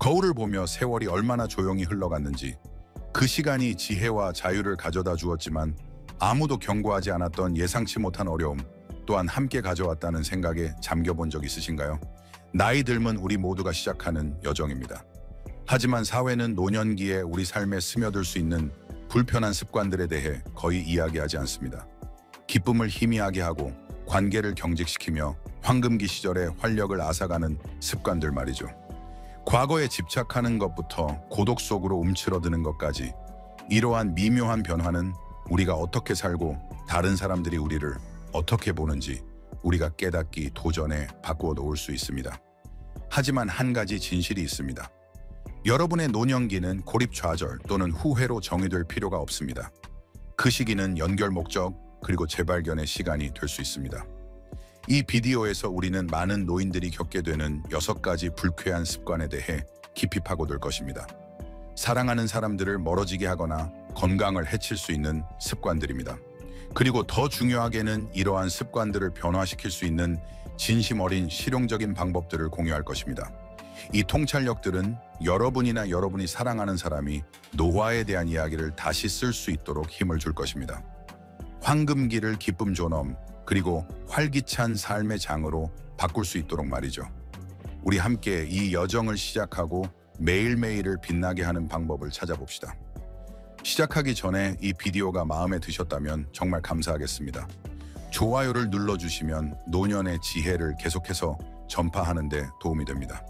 거울을 보며 세월이 얼마나 조용히 흘러갔는지, 그 시간이 지혜와 자유를 가져다 주었지만 아무도 경고하지 않았던 예상치 못한 어려움 또한 함께 가져왔다는 생각에 잠겨본 적 있으신가요? 나이 들면 우리 모두가 시작하는 여정입니다. 하지만 사회는 노년기에 우리 삶에 스며들 수 있는 불편한 습관들에 대해 거의 이야기하지 않습니다. 기쁨을 희미하게 하고 관계를 경직시키며 황금기 시절의 활력을 앗아가는 습관들 말이죠. 과거에 집착하는 것부터 고독 속으로 움츠러드는 것까지, 이러한 미묘한 변화는 우리가 어떻게 살고 다른 사람들이 우리를 어떻게 보는지 우리가 깨닫기 도전에 바꾸어 놓을 수 있습니다. 하지만 한 가지 진실이 있습니다. 여러분의 노년기는 고립좌절 또는 후회로 정의될 필요가 없습니다. 그 시기는 연결 목적 그리고 재발견의 시간이 될 수 있습니다. 이 비디오에서 우리는 많은 노인들이 겪게 되는 6가지 불쾌한 습관에 대해 깊이 파고들 것입니다. 사랑하는 사람들을 멀어지게 하거나 건강을 해칠 수 있는 습관들입니다. 그리고 더 중요하게는 이러한 습관들을 변화시킬 수 있는 진심 어린 실용적인 방법들을 공유할 것입니다. 이 통찰력들은 여러분이나 여러분이 사랑하는 사람이 노화에 대한 이야기를 다시 쓸 수 있도록 힘을 줄 것입니다. 황금기를 기쁨 존엄 그리고 활기찬 삶의 장으로 바꿀 수 있도록 말이죠. 우리 함께 이 여정을 시작하고 매일매일을 빛나게 하는 방법을 찾아봅시다. 시작하기 전에 이 비디오가 마음에 드셨다면 정말 감사하겠습니다. 좋아요를 눌러주시면 노년의 지혜를 계속해서 전파하는 데 도움이 됩니다.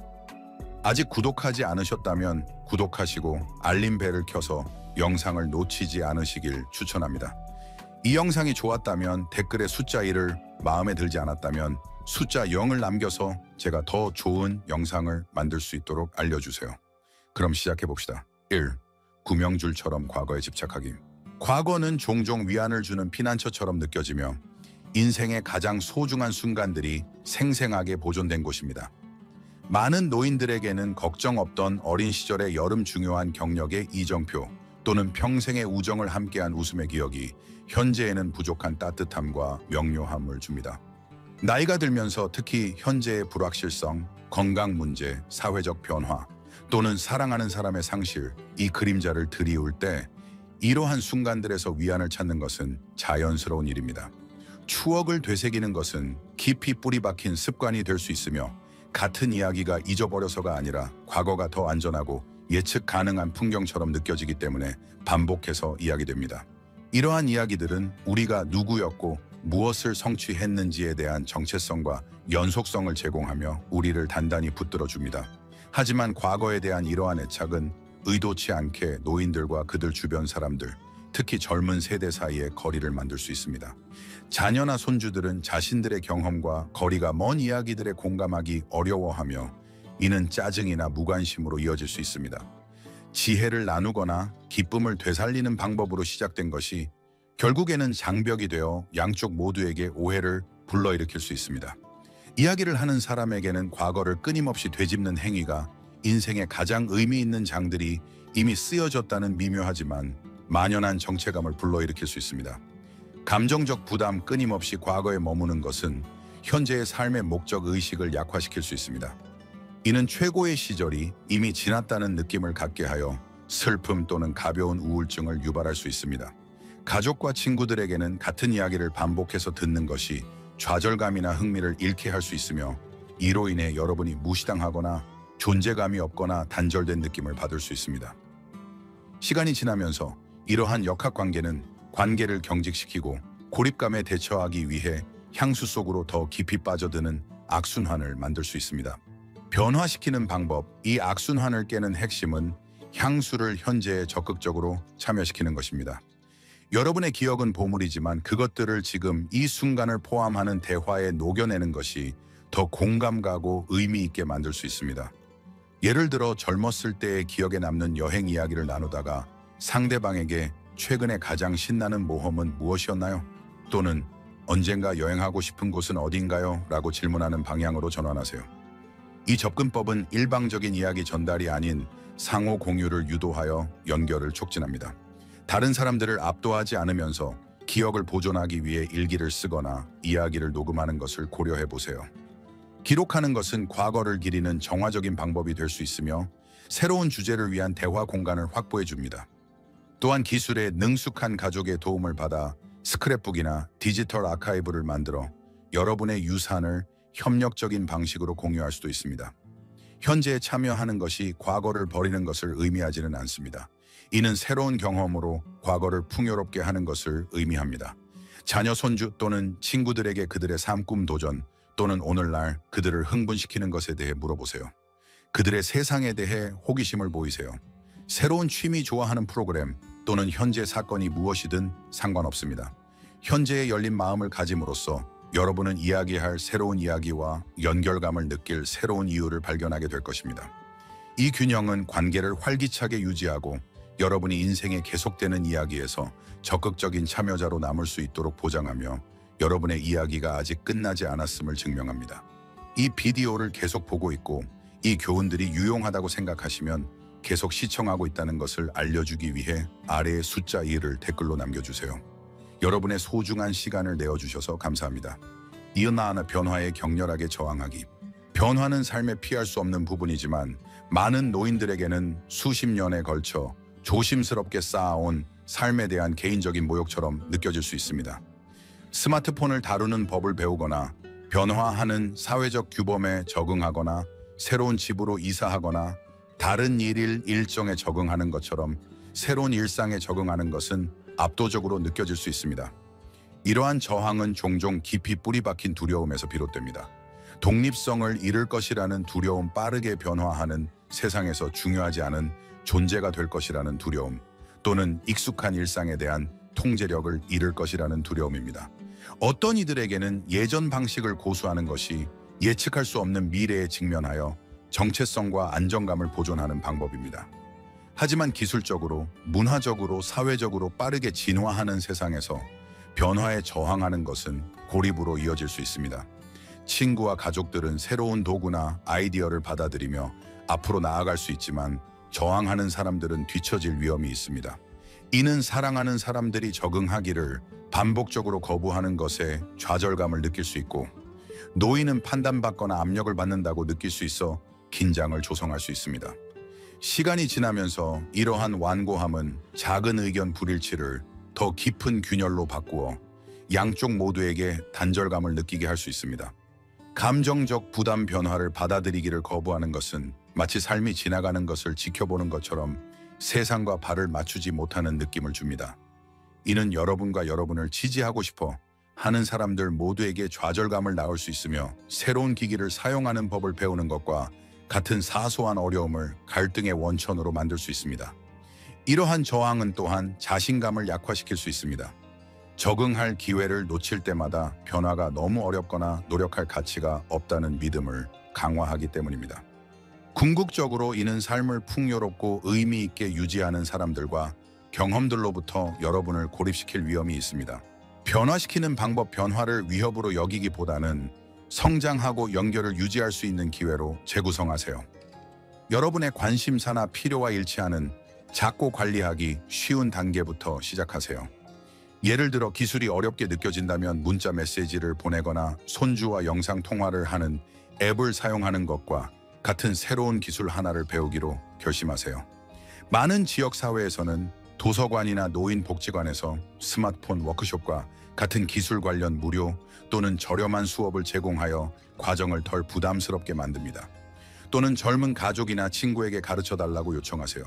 아직 구독하지 않으셨다면 구독하시고 알림벨을 켜서 영상을 놓치지 않으시길 추천합니다. 이 영상이 좋았다면 댓글에 숫자 1을, 마음에 들지 않았다면 숫자 0을 남겨서 제가 더 좋은 영상을 만들 수 있도록 알려주세요. 그럼 시작해봅시다. 1. 구명줄처럼 과거에 집착하기. 과거는 종종 위안을 주는 피난처처럼 느껴지며 인생의 가장 소중한 순간들이 생생하게 보존된 곳입니다. 많은 노인들에게는 걱정 없던 어린 시절의 여름 중요한 경력의 이정표 또는 평생의 우정을 함께한 웃음의 기억이 현재에는 부족한 따뜻함과 명료함을 줍니다. 나이가 들면서 특히 현재의 불확실성, 건강 문제, 사회적 변화 또는 사랑하는 사람의 상실, 이 그림자를 드리울 때 이러한 순간들에서 위안을 찾는 것은 자연스러운 일입니다. 추억을 되새기는 것은 깊이 뿌리 박힌 습관이 될 수 있으며 같은 이야기가 잊어버려서가 아니라 과거가 더 안전하고 예측 가능한 풍경처럼 느껴지기 때문에 반복해서 이야기됩니다. 이러한 이야기들은 우리가 누구였고 무엇을 성취했는지에 대한 정체성과 연속성을 제공하며 우리를 단단히 붙들어줍니다. 하지만 과거에 대한 이러한 애착은 의도치 않게 노인들과 그들 주변 사람들, 특히 젊은 세대 사이에 거리를 만들 수 있습니다. 자녀나 손주들은 자신들의 경험과 거리가 먼 이야기들에 공감하기 어려워하며 이는 짜증이나 무관심으로 이어질 수 있습니다. 지혜를 나누거나 기쁨을 되살리는 방법으로 시작된 것이 결국에는 장벽이 되어 양쪽 모두에게 오해를 불러일으킬 수 있습니다. 이야기를 하는 사람에게는 과거를 끊임없이 되짚는 행위가 인생의 가장 의미 있는 장들이 이미 쓰여졌다는 미묘하지만 만연한 정체감을 불러일으킬 수 있습니다. 감정적 부담 끊임없이 과거에 머무는 것은 현재의 삶의 목적 의식을 약화시킬 수 있습니다. 이는 최고의 시절이 이미 지났다는 느낌을 갖게 하여 슬픔 또는 가벼운 우울증을 유발할 수 있습니다. 가족과 친구들에게는 같은 이야기를 반복해서 듣는 것이 좌절감이나 흥미를 잃게 할 수 있으며 이로 인해 여러분이 무시당하거나 존재감이 없거나 단절된 느낌을 받을 수 있습니다. 시간이 지나면서 이러한 역학관계는 관계를 경직시키고 고립감에 대처하기 위해 향수 속으로 더 깊이 빠져드는 악순환을 만들 수 있습니다. 변화시키는 방법, 이 악순환을 깨는 핵심은 향수를 현재에 적극적으로 참여시키는 것입니다. 여러분의 기억은 보물이지만 그것들을 지금 이 순간을 포함하는 대화에 녹여내는 것이 더 공감 가고 의미 있게 만들 수 있습니다. 예를 들어 젊었을 때의 기억에 남는 여행 이야기를 나누다가 상대방에게 최근에 가장 신나는 모험은 무엇이었나요? 또는 언젠가 여행하고 싶은 곳은 어딘가요? 라고 질문하는 방향으로 전환하세요. 이 접근법은 일방적인 이야기 전달이 아닌 상호 공유를 유도하여 연결을 촉진합니다. 다른 사람들을 압도하지 않으면서 기억을 보존하기 위해 일기를 쓰거나 이야기를 녹음하는 것을 고려해 보세요. 기록하는 것은 과거를 기리는 정화적인 방법이 될 수 있으며 새로운 주제를 위한 대화 공간을 확보해 줍니다. 또한 기술에 능숙한 가족의 도움을 받아 스크랩북이나 디지털 아카이브를 만들어 여러분의 유산을 협력적인 방식으로 공유할 수도 있습니다. 현재에 참여하는 것이 과거를 버리는 것을 의미하지는 않습니다. 이는 새로운 경험으로 과거를 풍요롭게 하는 것을 의미합니다. 자녀, 손주 또는 친구들에게 그들의 삶, 꿈, 도전 또는 오늘날 그들을 흥분시키는 것에 대해 물어보세요. 그들의 세상에 대해 호기심을 보이세요. 새로운 취미, 좋아하는 프로그램 또는 현재 사건이 무엇이든 상관없습니다. 현재에 열린 마음을 가짐으로써 여러분은 이야기할 새로운 이야기와 연결감을 느낄 새로운 이유를 발견하게 될 것입니다. 이 균형은 관계를 활기차게 유지하고 여러분이 인생에 계속되는 이야기에서 적극적인 참여자로 남을 수 있도록 보장하며 여러분의 이야기가 아직 끝나지 않았음을 증명합니다. 이 비디오를 계속 보고 있고 이 교훈들이 유용하다고 생각하시면 계속 시청하고 있다는 것을 알려주기 위해 아래의 숫자 2를 댓글로 남겨주세요. 여러분의 소중한 시간을 내어주셔서 감사합니다. 이어나가는 변화에 격렬하게 저항하기. 변화는 삶에 피할 수 없는 부분이지만 많은 노인들에게는 수십 년에 걸쳐 조심스럽게 쌓아온 삶에 대한 개인적인 모욕처럼 느껴질 수 있습니다. 스마트폰을 다루는 법을 배우거나 변화하는 사회적 규범에 적응하거나 새로운 집으로 이사하거나 다른 일정에 적응하는 것처럼 새로운 일상에 적응하는 것은 압도적으로 느껴질 수 있습니다. 이러한 저항은 종종 깊이 뿌리 박힌 두려움에서 비롯됩니다. 독립성을 잃을 것이라는 두려움, 빠르게 변화하는 세상에서 중요하지 않은 존재가 될 것이라는 두려움, 또는 익숙한 일상에 대한 통제력을 잃을 것이라는 두려움입니다. 어떤 이들에게는 예전 방식을 고수하는 것이 예측할 수 없는 미래에 직면하여 정체성과 안정감을 보존하는 방법입니다. 하지만 기술적으로, 문화적으로, 사회적으로 빠르게 진화하는 세상에서 변화에 저항하는 것은 고립으로 이어질 수 있습니다. 친구와 가족들은 새로운 도구나 아이디어를 받아들이며 앞으로 나아갈 수 있지만 저항하는 사람들은 뒤처질 위험이 있습니다. 이는 사랑하는 사람들이 적응하기를 반복적으로 거부하는 것에 좌절감을 느낄 수 있고, 노인은 판단받거나 압력을 받는다고 느낄 수 있어 긴장을 조성할 수 있습니다. 시간이 지나면서 이러한 완고함은 작은 의견 불일치를 더 깊은 균열로 바꾸어 양쪽 모두에게 단절감을 느끼게 할 수 있습니다. 감정적 부담, 변화를 받아들이기를 거부하는 것은 마치 삶이 지나가는 것을 지켜보는 것처럼 세상과 발을 맞추지 못하는 느낌을 줍니다. 이는 여러분과 여러분을 지지하고 싶어 하는 사람들 모두에게 좌절감을 낳을 수 있으며, 새로운 기기를 사용하는 법을 배우는 것과 같은 사소한 어려움을 갈등의 원천으로 만들 수 있습니다. 이러한 저항은 또한 자신감을 약화시킬 수 있습니다. 적응할 기회를 놓칠 때마다 변화가 너무 어렵거나 노력할 가치가 없다는 믿음을 강화하기 때문입니다. 궁극적으로 이는 삶을 풍요롭고 의미 있게 유지하는 사람들과 경험들로부터 여러분을 고립시킬 위험이 있습니다. 변화시키는 방법, 변화를 위협으로 여기기보다는 성장하고 연결을 유지할 수 있는 기회로 재구성하세요. 여러분의 관심사나 필요와 일치하는 작고 관리하기 쉬운 단계부터 시작하세요. 예를 들어 기술이 어렵게 느껴진다면 문자 메시지를 보내거나 손주와 영상 통화를 하는 앱을 사용하는 것과 같은 새로운 기술 하나를 배우기로 결심하세요. 많은 지역사회에서는 도서관이나 노인복지관에서 스마트폰 워크숍과 같은 기술 관련 무료 또는 저렴한 수업을 제공하여 과정을 덜 부담스럽게 만듭니다. 또는 젊은 가족이나 친구에게 가르쳐달라고 요청하세요.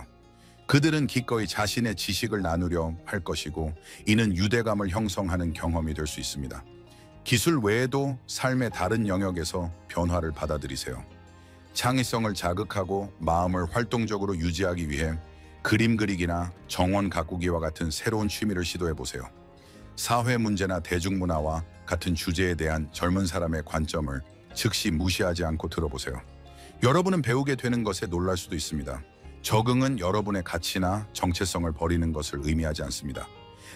그들은 기꺼이 자신의 지식을 나누려 할 것이고, 이는 유대감을 형성하는 경험이 될 수 있습니다. 기술 외에도 삶의 다른 영역에서 변화를 받아들이세요. 창의성을 자극하고 마음을 활동적으로 유지하기 위해 그림 그리기나 정원 가꾸기와 같은 새로운 취미를 시도해보세요. 사회 문제나 대중문화와 같은 주제에 대한 젊은 사람의 관점을 즉시 무시하지 않고 들어보세요. 여러분은 배우게 되는 것에 놀랄 수도 있습니다. 적응은 여러분의 가치나 정체성을 버리는 것을 의미하지 않습니다.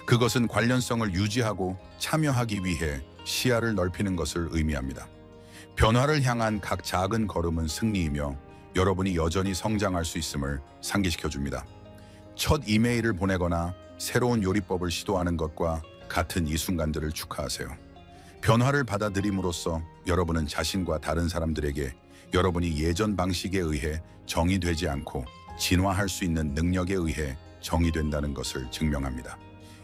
그것은 관련성을 유지하고 참여하기 위해 시야를 넓히는 것을 의미합니다. 변화를 향한 각 작은 걸음은 승리이며 여러분이 여전히 성장할 수 있음을 상기시켜줍니다. 첫 이메일을 보내거나 새로운 요리법을 시도하는 것과 같은 이 순간들을 축하하세요. 변화를 받아들임으로써 여러분은 자신과 다른 사람들에게 여러분이 예전 방식에 의해 정의되지 않고 진화할 수 있는 능력에 의해 정의된다는 것을 증명합니다.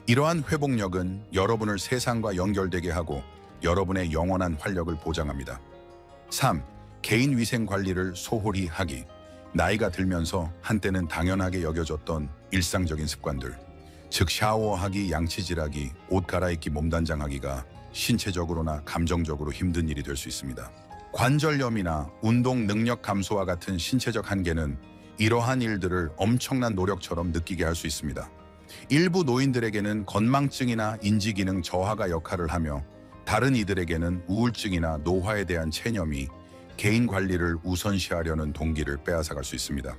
이러한 회복력은 여러분을 세상과 연결되게 하고 여러분의 영원한 활력을 보장합니다. 3. 개인 위생 관리를 소홀히 하기. 나이가 들면서 한때는 당연하게 여겨졌던 일상적인 습관들, 즉 샤워하기, 양치질하기, 옷 갈아입기, 몸단장하기가 신체적으로나 감정적으로 힘든 일이 될 수 있습니다. 관절염이나 운동 능력 감소와 같은 신체적 한계는 이러한 일들을 엄청난 노력처럼 느끼게 할 수 있습니다. 일부 노인들에게는 건망증이나 인지기능 저하가 역할을 하며 다른 이들에게는 우울증이나 노화에 대한 체념이 개인 관리를 우선시하려는 동기를 빼앗아갈 수 있습니다.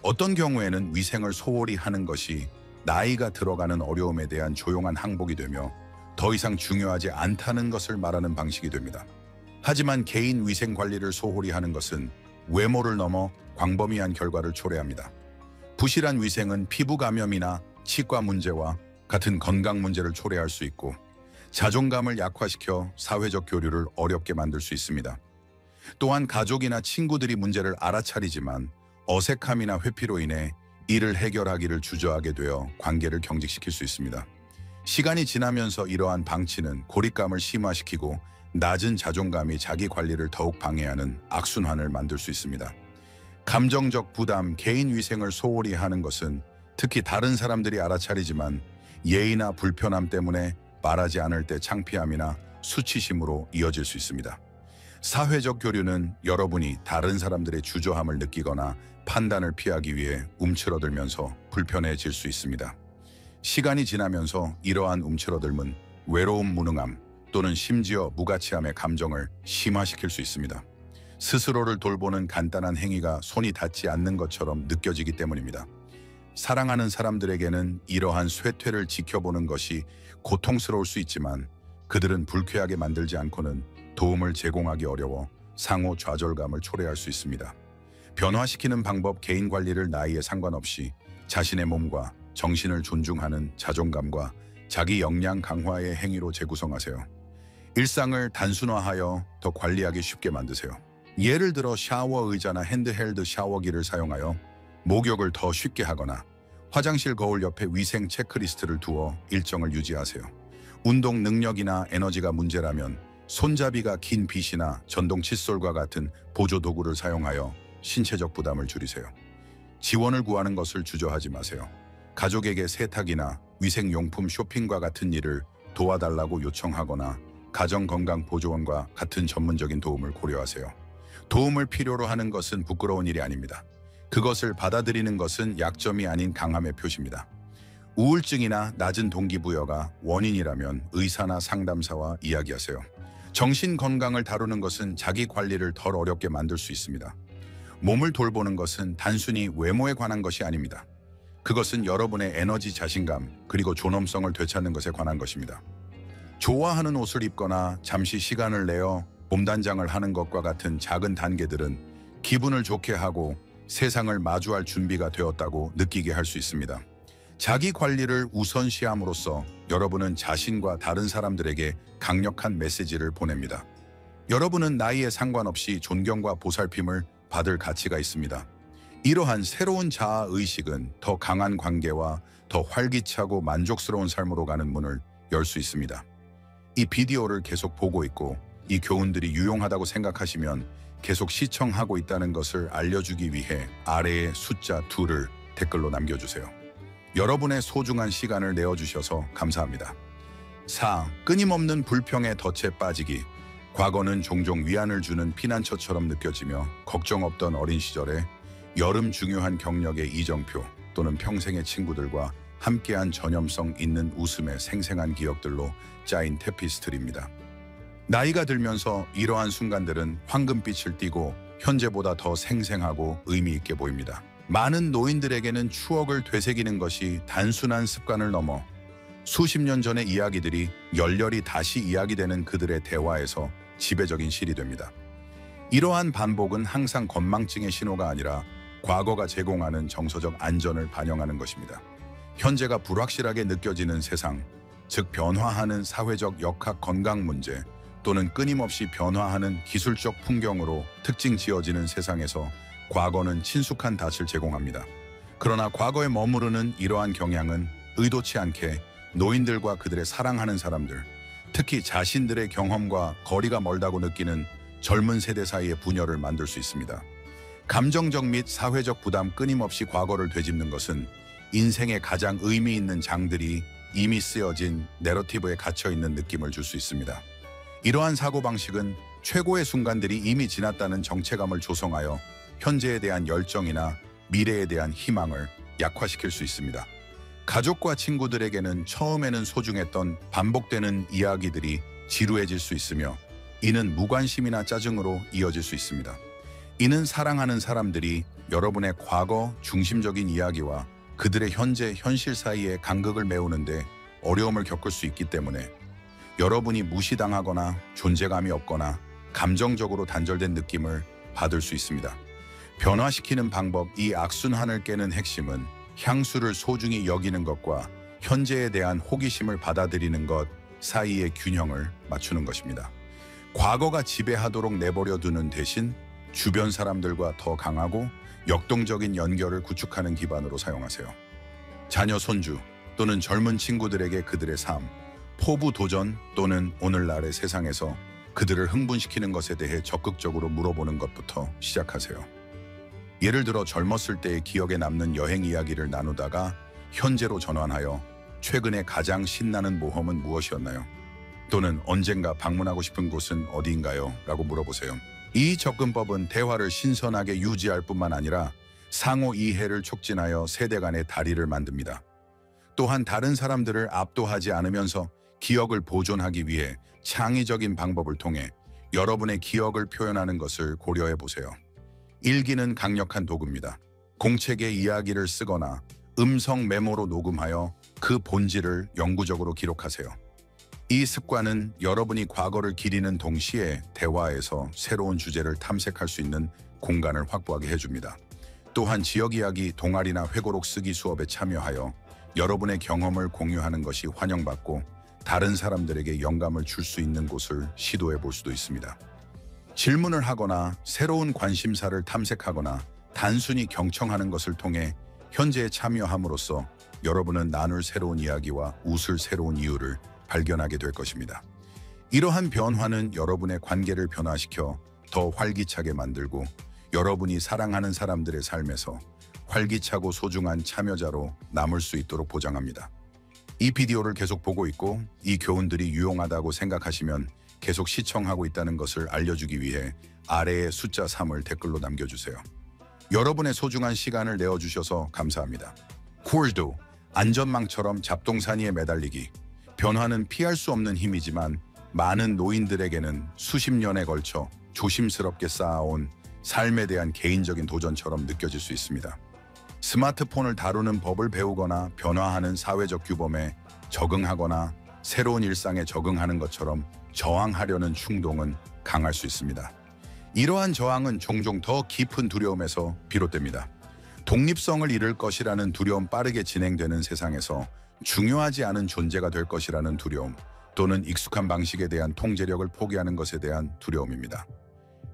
어떤 경우에는 위생을 소홀히 하는 것이 나이가 들어가는 어려움에 대한 조용한 항복이 되며 더 이상 중요하지 않다는 것을 말하는 방식이 됩니다. 하지만 개인 위생 관리를 소홀히 하는 것은 외모를 넘어 광범위한 결과를 초래합니다. 부실한 위생은 피부 감염이나 치과 문제와 같은 건강 문제를 초래할 수 있고 자존감을 약화시켜 사회적 교류를 어렵게 만들 수 있습니다. 또한 가족이나 친구들이 문제를 알아차리지만 어색함이나 회피로 인해 이를 해결하기를 주저하게 되어 관계를 경직시킬 수 있습니다. 시간이 지나면서 이러한 방치는 고립감을 심화시키고 낮은 자존감이 자기 관리를 더욱 방해하는 악순환을 만들 수 있습니다. 감정적 부담, 개인 위생을 소홀히 하는 것은 특히 다른 사람들이 알아차리지만 예의나 불편함 때문에 말하지 않을 때 창피함이나 수치심으로 이어질 수 있습니다. 사회적 교류는 여러분이 다른 사람들의 주저함을 느끼거나 판단을 피하기 위해 움츠러들면서 불편해질 수 있습니다. 시간이 지나면서 이러한 움츠러들면 외로움, 무능함 또는 심지어 무가치함의 감정을 심화시킬 수 있습니다. 스스로를 돌보는 간단한 행위가 손이 닿지 않는 것처럼 느껴지기 때문입니다. 사랑하는 사람들에게는 이러한 쇠퇴를 지켜보는 것이 고통스러울 수 있지만 그들은 불쾌하게 만들지 않고는 도움을 제공하기 어려워 상호 좌절감을 초래할 수 있습니다. 변화시키는 방법, 개인 관리를 나이에 상관없이 자신의 몸과 정신을 존중하는 자존감과 자기 역량 강화의 행위로 재구성하세요. 일상을 단순화하여 더 관리하기 쉽게 만드세요. 예를 들어 샤워 의자나 핸드헬드 샤워기를 사용하여 목욕을 더 쉽게 하거나 화장실 거울 옆에 위생 체크리스트를 두어 일정을 유지하세요. 운동 능력이나 에너지가 문제라면 손잡이가 긴 빗이나 전동 칫솔과 같은 보조 도구를 사용하여 신체적 부담을 줄이세요. 지원을 구하는 것을 주저하지 마세요. 가족에게 세탁이나 위생용품 쇼핑과 같은 일을 도와달라고 요청하거나 가정건강보조원과 같은 전문적인 도움을 고려하세요. 도움을 필요로 하는 것은 부끄러운 일이 아닙니다. 그것을 받아들이는 것은 약점이 아닌 강함의 표시입니다. 우울증이나 낮은 동기부여가 원인이라면 의사나 상담사와 이야기하세요. 정신 건강을 다루는 것은 자기 관리를 덜 어렵게 만들 수 있습니다. 몸을 돌보는 것은 단순히 외모에 관한 것이 아닙니다. 그것은 여러분의 에너지, 자신감, 그리고 존엄성을 되찾는 것에 관한 것입니다. 좋아하는 옷을 입거나 잠시 시간을 내어 몸단장을 하는 것과 같은 작은 단계들은 기분을 좋게 하고 세상을 마주할 준비가 되었다고 느끼게 할 수 있습니다. 자기 관리를 우선시함으로써 여러분은 자신과 다른 사람들에게 강력한 메시지를 보냅니다. 여러분은 나이에 상관없이 존경과 보살핌을 받을 가치가 있습니다. 이러한 새로운 자아의식은 더 강한 관계와 더 활기차고 만족스러운 삶으로 가는 문을 열 수 있습니다. 이 비디오를 계속 보고 있고 이 교훈들이 유용하다고 생각하시면 계속 시청하고 있다는 것을 알려주기 위해 아래에 숫자 2를 댓글로 남겨주세요. 여러분의 소중한 시간을 내어주셔서 감사합니다. 4. 끊임없는 불평에 덫에 빠지기. 과거는 종종 위안을 주는 피난처처럼 느껴지며 걱정 없던 어린 시절에 여름 중요한 경력의 이정표 또는 평생의 친구들과 함께한 전염성 있는 웃음의 생생한 기억들로 짜인 테피스트리입니다. 나이가 들면서 이러한 순간들은 황금빛을 띠고 현재보다 더 생생하고 의미 있게 보입니다. 많은 노인들에게는 추억을 되새기는 것이 단순한 습관을 넘어 수십 년 전의 이야기들이 열렬히 다시 이야기되는 그들의 대화에서 지배적인 실이 됩니다. 이러한 반복은 항상 건망증의 신호가 아니라 과거가 제공하는 정서적 안전을 반영하는 것입니다. 현재가 불확실하게 느껴지는 세상, 즉 변화하는 사회적 역학 건강 문제, 또는 끊임없이 변화하는 기술적 풍경으로 특징 지어지는 세상에서 과거는 친숙한 낯을 제공합니다. 그러나 과거에 머무르는 이러한 경향은 의도치 않게 노인들과 그들의 사랑하는 사람들, 특히 자신들의 경험과 거리가 멀다고 느끼는 젊은 세대 사이의 분열을 만들 수 있습니다. 감정적 및 사회적 부담 끊임없이 과거를 되짚는 것은 인생의 가장 의미 있는 장들이 이미 쓰여진 내러티브에 갇혀있는 느낌을 줄 수 있습니다. 이러한 사고방식은 최고의 순간들이 이미 지났다는 정체감을 조성하여 현재에 대한 열정이나 미래에 대한 희망을 약화시킬 수 있습니다. 가족과 친구들에게는 처음에는 소중했던 반복되는 이야기들이 지루해질 수 있으며 이는 무관심이나 짜증으로 이어질 수 있습니다. 이는 사랑하는 사람들이 여러분의 과거 중심적인 이야기와 그들의 현재 현실 사이의 간극을 메우는데 어려움을 겪을 수 있기 때문에 여러분이 무시당하거나 존재감이 없거나 감정적으로 단절된 느낌을 받을 수 있습니다. 변화시키는 방법, 이 악순환을 깨는 핵심은 향수를 소중히 여기는 것과 현재에 대한 호기심을 받아들이는 것 사이의 균형을 맞추는 것입니다. 과거가 지배하도록 내버려 두는 대신 주변 사람들과 더 강하고 역동적인 연결을 구축하는 기반으로 사용하세요. 자녀, 손주 또는 젊은 친구들에게 그들의 삶, 포부 도전 또는 오늘날의 세상에서 그들을 흥분시키는 것에 대해 적극적으로 물어보는 것부터 시작하세요. 예를 들어 젊었을 때의 기억에 남는 여행 이야기를 나누다가 현재로 전환하여 최근에 가장 신나는 모험은 무엇이었나요? 또는 언젠가 방문하고 싶은 곳은 어디인가요? 라고 물어보세요. 이 접근법은 대화를 신선하게 유지할 뿐만 아니라 상호 이해를 촉진하여 세대 간의 다리를 만듭니다. 또한 다른 사람들을 압도하지 않으면서 기억을 보존하기 위해 창의적인 방법을 통해 여러분의 기억을 표현하는 것을 고려해 보세요. 일기는 강력한 도구입니다. 공책에 이야기를 쓰거나 음성 메모로 녹음하여 그 본질을 영구적으로 기록하세요. 이 습관은 여러분이 과거를 기리는 동시에 대화에서 새로운 주제를 탐색할 수 있는 공간을 확보하게 해줍니다. 또한 지역 이야기, 동아리나 회고록 쓰기 수업에 참여하여 여러분의 경험을 공유하는 것이 환영받고 다른 사람들에게 영감을 줄 수 있는 곳을 시도해 볼 수도 있습니다. 질문을 하거나 새로운 관심사를 탐색하거나 단순히 경청하는 것을 통해 현재에 참여함으로써 여러분은 나눌 새로운 이야기와 웃을 새로운 이유를 발견하게 될 것입니다. 이러한 변화는 여러분의 관계를 변화시켜 더 활기차게 만들고 여러분이 사랑하는 사람들의 삶에서 활기차고 소중한 참여자로 남을 수 있도록 보장합니다. 이 비디오를 계속 보고 있고 이 교훈들이 유용하다고 생각하시면 계속 시청하고 있다는 것을 알려주기 위해 아래의 숫자 3을 댓글로 남겨주세요. 여러분의 소중한 시간을 내어주셔서 감사합니다. 쿨도 안전망처럼 잡동사니에 매달리기. 변화는 피할 수 없는 힘이지만 많은 노인들에게는 수십 년에 걸쳐 조심스럽게 쌓아온 삶에 대한 개인적인 도전처럼 느껴질 수 있습니다. 스마트폰을 다루는 법을 배우거나 변화하는 사회적 규범에 적응하거나 새로운 일상에 적응하는 것처럼 저항하려는 충동은 강할 수 있습니다. 이러한 저항은 종종 더 깊은 두려움에서 비롯됩니다. 독립성을 잃을 것이라는 두려움, 빠르게 진행되는 세상에서 중요하지 않은 존재가 될 것이라는 두려움, 또는 익숙한 방식에 대한 통제력을 포기하는 것에 대한 두려움입니다.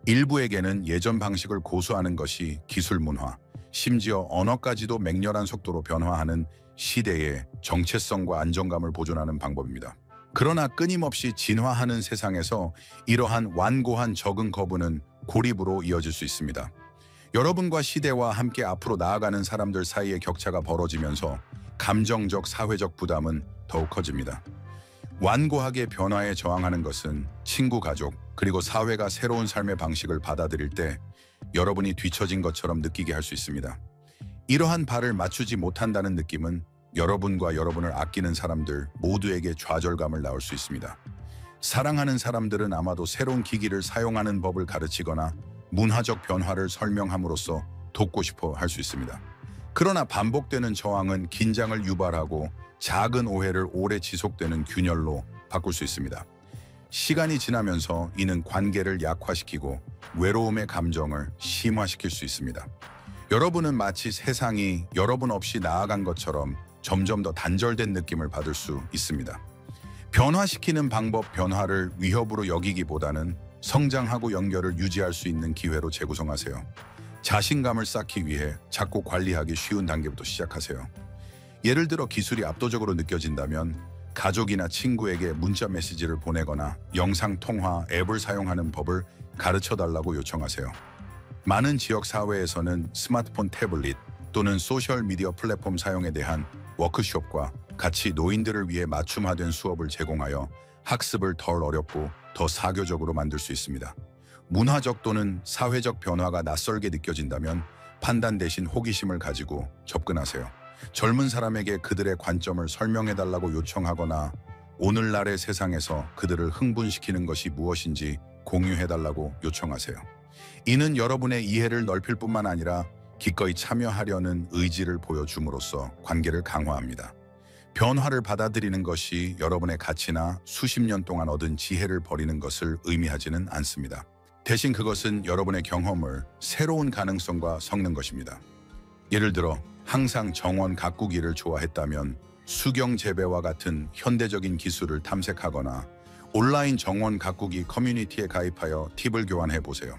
일부에게는 예전 방식을 고수하는 것이 기술 문화, 심지어 언어까지도 맹렬한 속도로 변화하는 시대의 정체성과 안정감을 보존하는 방법입니다. 그러나 끊임없이 진화하는 세상에서 이러한 완고한 적응 거부는 고립으로 이어질 수 있습니다. 여러분과 시대와 함께 앞으로 나아가는 사람들 사이의 격차가 벌어지면서 감정적, 사회적 부담은 더욱 커집니다. 완고하게 변화에 저항하는 것은 친구, 가족, 그리고 사회가 새로운 삶의 방식을 받아들일 때 여러분이 뒤처진 것처럼 느끼게 할 수 있습니다. 이러한 발을 맞추지 못한다는 느낌은 여러분과 여러분을 아끼는 사람들 모두에게 좌절감을 낳을 수 있습니다. 사랑하는 사람들은 아마도 새로운 기기를 사용하는 법을 가르치거나 문화적 변화를 설명함으로써 돕고 싶어 할 수 있습니다. 그러나 반복되는 저항은 긴장을 유발하고 작은 오해를 오래 지속되는 균열로 바꿀 수 있습니다. 시간이 지나면서 이는 관계를 약화시키고 외로움의 감정을 심화시킬 수 있습니다. 여러분은 마치 세상이 여러분 없이 나아간 것처럼 점점 더 단절된 느낌을 받을 수 있습니다. 변화시키는 방법, 변화를 위협으로 여기기보다는 성장하고 연결을 유지할 수 있는 기회로 재구성하세요. 자신감을 쌓기 위해 작고 관리하기 쉬운 단계부터 시작하세요. 예를 들어 기술이 압도적으로 느껴진다면 가족이나 친구에게 문자 메시지를 보내거나 영상통화 앱을 사용하는 법을 가르쳐달라고 요청하세요. 많은 지역 사회에서는 스마트폰 태블릿 또는 소셜미디어 플랫폼 사용에 대한 워크숍과 같이 노인들을 위해 맞춤화된 수업을 제공하여 학습을 덜 어렵고 더 사교적으로 만들 수 있습니다. 문화적 또는 사회적 변화가 낯설게 느껴진다면 판단 대신 호기심을 가지고 접근하세요. 젊은 사람에게 그들의 관점을 설명해달라고 요청하거나 오늘날의 세상에서 그들을 흥분시키는 것이 무엇인지 공유해달라고 요청하세요. 이는 여러분의 이해를 넓힐 뿐만 아니라 기꺼이 참여하려는 의지를 보여줌으로써 관계를 강화합니다. 변화를 받아들이는 것이 여러분의 가치나 수십 년 동안 얻은 지혜를 버리는 것을 의미하지는 않습니다. 대신 그것은 여러분의 경험을 새로운 가능성과 섞는 것입니다. 예를 들어 항상 정원 가꾸기를 좋아했다면 수경 재배와 같은 현대적인 기술을 탐색하거나 온라인 정원 가꾸기 커뮤니티에 가입하여 팁을 교환해 보세요.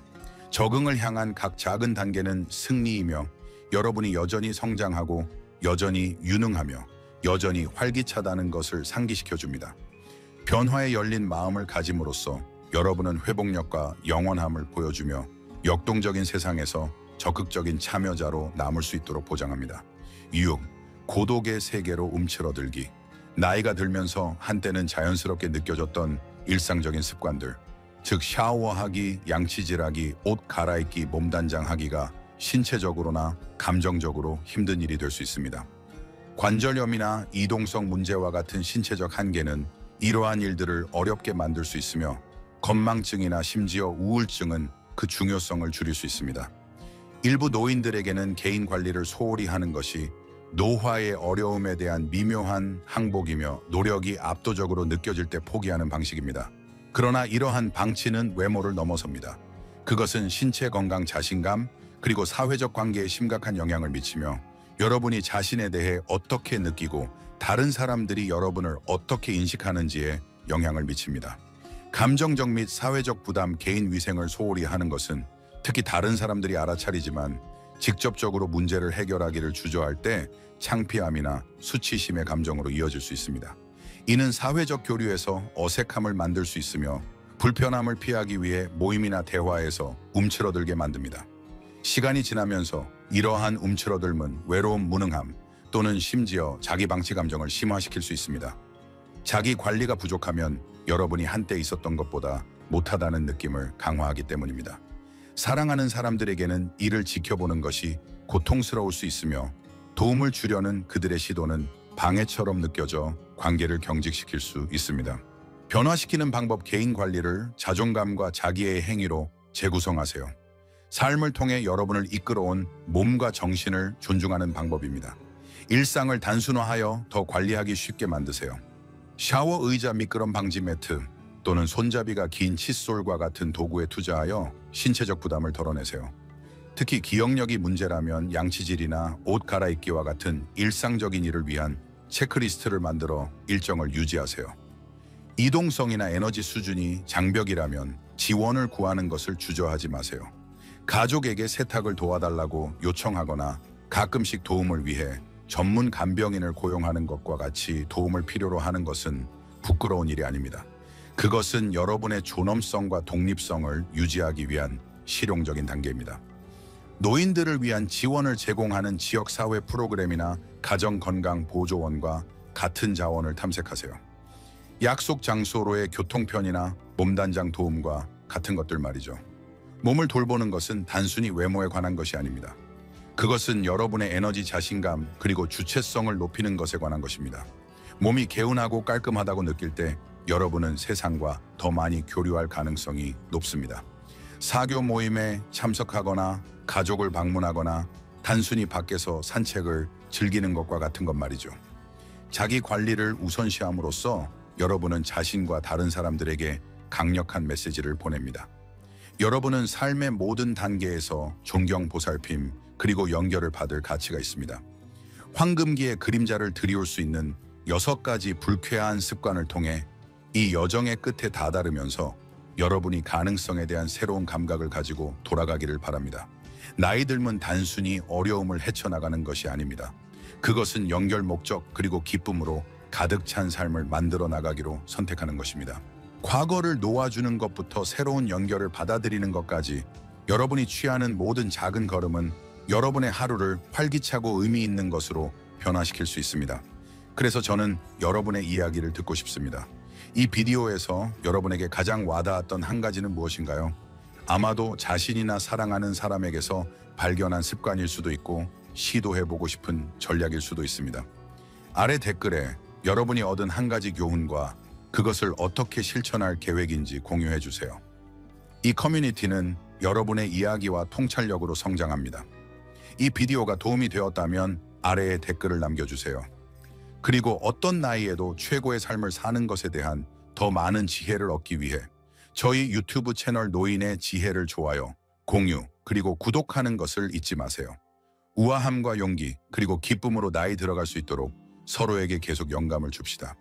적응을 향한 각 작은 단계는 승리이며 여러분이 여전히 성장하고 여전히 유능하며 여전히 활기차다는 것을 상기시켜 줍니다. 변화에 열린 마음을 가짐으로써 여러분은 회복력과 영원함을 보여주며 역동적인 세상에서 적극적인 참여자로 남을 수 있도록 보장합니다. 6. 고독의 세계로 움츠러들기. 나이가 들면서 한때는 자연스럽게 느껴졌던 일상적인 습관들, 즉 샤워하기, 양치질하기, 옷 갈아입기, 몸단장하기가 신체적으로나 감정적으로 힘든 일이 될 수 있습니다. 관절염이나 이동성 문제와 같은 신체적 한계는 이러한 일들을 어렵게 만들 수 있으며 건망증이나 심지어 우울증은 그 중요성을 줄일 수 있습니다. 일부 노인들에게는 개인 관리를 소홀히 하는 것이 노화의 어려움에 대한 미묘한 항복이며 노력이 압도적으로 느껴질 때 포기하는 방식입니다. 그러나 이러한 방치는 외모를 넘어섭니다. 그것은 신체 건강, 자신감, 그리고 사회적 관계에 심각한 영향을 미치며 여러분이 자신에 대해 어떻게 느끼고 다른 사람들이 여러분을 어떻게 인식하는지에 영향을 미칩니다. 감정적 및 사회적 부담, 개인 위생을 소홀히 하는 것은 특히 다른 사람들이 알아차리지만 직접적으로 문제를 해결하기를 주저할 때 창피함이나 수치심의 감정으로 이어질 수 있습니다. 이는 사회적 교류에서 어색함을 만들 수 있으며 불편함을 피하기 위해 모임이나 대화에서 움츠러들게 만듭니다. 시간이 지나면서 이러한 움츠러들면 외로움, 무능함 또는 심지어 자기 방치 감정을 심화시킬 수 있습니다. 자기 관리가 부족하면 여러분이 한때 있었던 것보다 못하다는 느낌을 강화하기 때문입니다. 사랑하는 사람들에게는 이를 지켜보는 것이 고통스러울 수 있으며 도움을 주려는 그들의 시도는 방해처럼 느껴져 관계를 경직시킬 수 있습니다. 변화시키는 방법, 개인 관리를 자존감과 자기의 행위로 재구성하세요. 삶을 통해 여러분을 이끌어온 몸과 정신을 존중하는 방법입니다. 일상을 단순화하여 더 관리하기 쉽게 만드세요. 샤워 의자, 미끄럼 방지 매트 또는 손잡이가 긴 칫솔과 같은 도구에 투자하여 신체적 부담을 덜어내세요. 특히 기억력이 문제라면 양치질이나 옷 갈아입기와 같은 일상적인 일을 위한 체크리스트를 만들어 일정을 유지하세요. 이동성이나 에너지 수준이 장벽이라면 지원을 구하는 것을 주저하지 마세요. 가족에게 세탁을 도와달라고 요청하거나 가끔씩 도움을 위해 전문 간병인을 고용하는 것과 같이 도움을 필요로 하는 것은 부끄러운 일이 아닙니다. 그것은 여러분의 존엄성과 독립성을 유지하기 위한 실용적인 단계입니다. 노인들을 위한 지원을 제공하는 지역사회 프로그램이나 가정건강보조원과 같은 자원을 탐색하세요. 약속 장소로의 교통편이나 몸단장 도움과 같은 것들 말이죠. 몸을 돌보는 것은 단순히 외모에 관한 것이 아닙니다. 그것은 여러분의 에너지, 자신감, 그리고 주체성을 높이는 것에 관한 것입니다. 몸이 개운하고 깔끔하다고 느낄 때 여러분은 세상과 더 많이 교류할 가능성이 높습니다. 사교 모임에 참석하거나 가족을 방문하거나 단순히 밖에서 산책을 즐기는 것과 같은 것 말이죠. 자기 관리를 우선시함으로써 여러분은 자신과 다른 사람들에게 강력한 메시지를 보냅니다. 여러분은 삶의 모든 단계에서 존경, 보살핌, 그리고 연결을 받을 가치가 있습니다. 황금기의 그림자를 드리울 수 있는 6가지 불쾌한 습관을 통해 이 여정의 끝에 다다르면서 여러분이 가능성에 대한 새로운 감각을 가지고 돌아가기를 바랍니다. 나이 들면 단순히 어려움을 헤쳐나가는 것이 아닙니다. 그것은 연결 목적 그리고 기쁨으로 가득 찬 삶을 만들어 나가기로 선택하는 것입니다. 과거를 놓아주는 것부터 새로운 연결을 받아들이는 것까지 여러분이 취하는 모든 작은 걸음은 여러분의 하루를 활기차고 의미 있는 것으로 변화시킬 수 있습니다. 그래서 저는 여러분의 이야기를 듣고 싶습니다. 이 비디오에서 여러분에게 가장 와닿았던 한 가지는 무엇인가요? 아마도 자신이나 사랑하는 사람에게서 발견한 습관일 수도 있고 시도해보고 싶은 전략일 수도 있습니다. 아래 댓글에 여러분이 얻은 한 가지 교훈과 그것을 어떻게 실천할 계획인지 공유해주세요. 이 커뮤니티는 여러분의 이야기와 통찰력으로 성장합니다. 이 비디오가 도움이 되었다면 아래에 댓글을 남겨주세요. 그리고 어떤 나이에도 최고의 삶을 사는 것에 대한 더 많은 지혜를 얻기 위해 저희 유튜브 채널 노인의 지혜를 좋아요, 공유, 그리고 구독하는 것을 잊지 마세요. 우아함과 용기, 그리고 기쁨으로 나이 들어갈 수 있도록 서로에게 계속 영감을 줍시다.